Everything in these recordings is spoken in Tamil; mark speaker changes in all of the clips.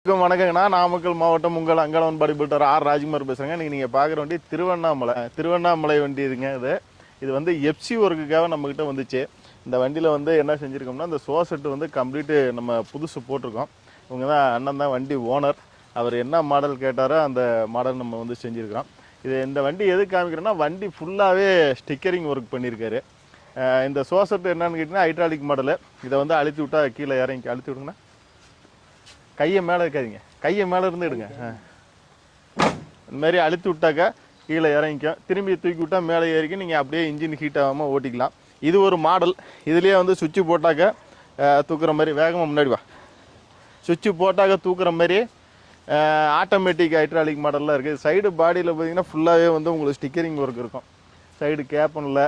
Speaker 1: வணக்கங்கண்ணா. நாமக்கல் மாவட்டம் உங்கள் அங்காளவன் பாடி பில்டர் ஆர் ராஜ்குமார் பேசுகிறேங்க. இன்றைக்கி நீங்கள் பார்க்குற வண்டி திருவண்ணாமலை வண்டி இதுங்க. இது வந்து எஃப்சி ஒர்க்குக்காக நம்மக்கிட்ட வந்துச்சு. இந்த வண்டியில் வந்து என்ன செஞ்சுருக்கோம்னா, இந்த சோசெட்டு வந்து கம்ப்ளீட்டு நம்ம புதுசு போட்டிருக்கோம். இவங்க தான் அண்ணன் தான் வண்டி ஓனர். அவர் என்ன மாடல் கேட்டாரோ அந்த மாடல் நம்ம வந்து செஞ்சுருக்கிறோம். இந்த வண்டி எது காமிக்கிறோன்னா, வண்டி ஃபுல்லாகவே ஸ்டிக்கரிங் ஒர்க் பண்ணியிருக்காரு. இந்த சோசெட்டு என்னன்னு கேட்டிங்கன்னா ஹைட்ராலிக் மாடலு. இதை வந்து அழுத்தி விட்டால் கீழே இறங்கி அழுத்தி விடுங்கண்ணா. கையை மேலே இருக்காதிங்க, கையை மேலே இருந்து எடுங்க. இந்த மாதிரி அழுத்தி விட்டாக்கா கீழே இறங்கிக்கும். திரும்பி தூக்கி விட்டால் மேலே ஏறிக்கும். நீங்கள் அப்படியே இன்ஜின் ஹீட் ஆகாமல் ஓட்டிக்கலாம். இது ஒரு மாடல். இதுலேயே வந்து சுவிட்சு போட்டாக்க தூக்குற மாதிரி, வேகமாக முன்னாடி வா, சுவிட்சு போட்டாக்க தூக்குற மாதிரி ஆட்டோமேட்டிக் ஹைட்ராலிக் மாடல்லாம் இருக்குது. சைடு பாடியில் பார்த்தீங்கன்னா ஃபுல்லாகவே வந்து உங்களுக்கு ஸ்டிக்கரிங் ஒர்க் இருக்கும். சைடு கேப்பனில்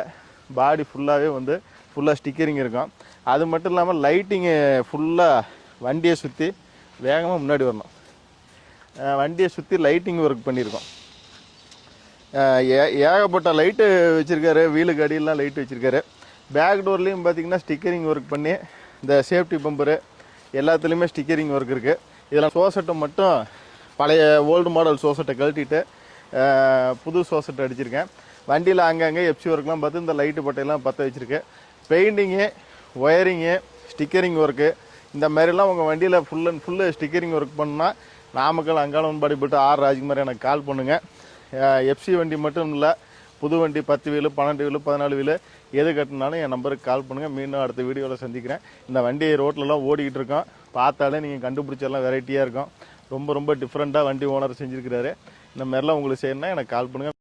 Speaker 1: பாடி ஃபுல்லாகவே வந்து ஃபுல்லாக ஸ்டிக்கரிங் இருக்கும். அது மட்டும் இல்லாமல் லைட்டிங்கு ஃபுல்லாக வண்டியை சுற்றி வேகமாக முன்னாடி வரணும். வண்டியை சுற்றி லைட்டிங் ஒர்க் பண்ணியிருக்கோம். ஏகப்பட்ட லைட்டு வச்சுருக்காரு. வீலுக்கு அடியெல்லாம் லைட்டு வச்சுருக்காரு. பேக் டோர்லேயும் பார்த்திங்கன்னா ஸ்டிக்கரிங் ஒர்க் பண்ணி, இந்த சேஃப்டி பம்பரு எல்லாத்துலேயுமே ஸ்டிக்கரிங் ஒர்க் இருக்குது. இதெல்லாம் சோசெட்டை மட்டும் பழைய ஓல்டு மாடல் சோசெட்டை கழட்டிட்டு புது சோசெட்டை அடிச்சிருக்கேன். வண்டியில் அங்கங்கே எஃப்சி ஒர்க்லாம் பார்த்து இந்த லைட்டு பட்டையெல்லாம் பற்ற வச்சுருக்கேன். பெயிண்டிங்கு, ஒயரிங்கு, ஸ்டிக்கரிங் ஒர்க்கு, இந்த மாதிரிலாம் உங்கள் வண்டியில் full and full stickering work பண்ணால் Namakkal Angalavan body builder R Rajkumar எனக்கு கால் பண்ணுங்கள். எஃப்சி வண்டி மட்டும் இல்லை, புது வண்டி 10 வீலு, 12 வீலு, 14 வீலு எது கட்டினாலும் என் நம்பருக்கு கால் பண்ணுங்கள். மீண்டும் அடுத்த வீடியோவில் சந்திக்கிறேன். இந்த வண்டி ரோட்லலாம் ஓடிக்கிட்டு இருக்கோம். பார்த்தாலே நீங்கள் கண்டுபிடிச்செல்லாம் வெரைட்டியாக இருக்கும். ரொம்ப ரொம்ப டிஃப்ரெண்ட்டாக வண்டி ஓனர் செஞ்சுருக்கிறாரு. இந்த மாதிரிலாம் உங்களுக்கு செய்யணுன்னா எனக்கு கால் பண்ணுங்கள்.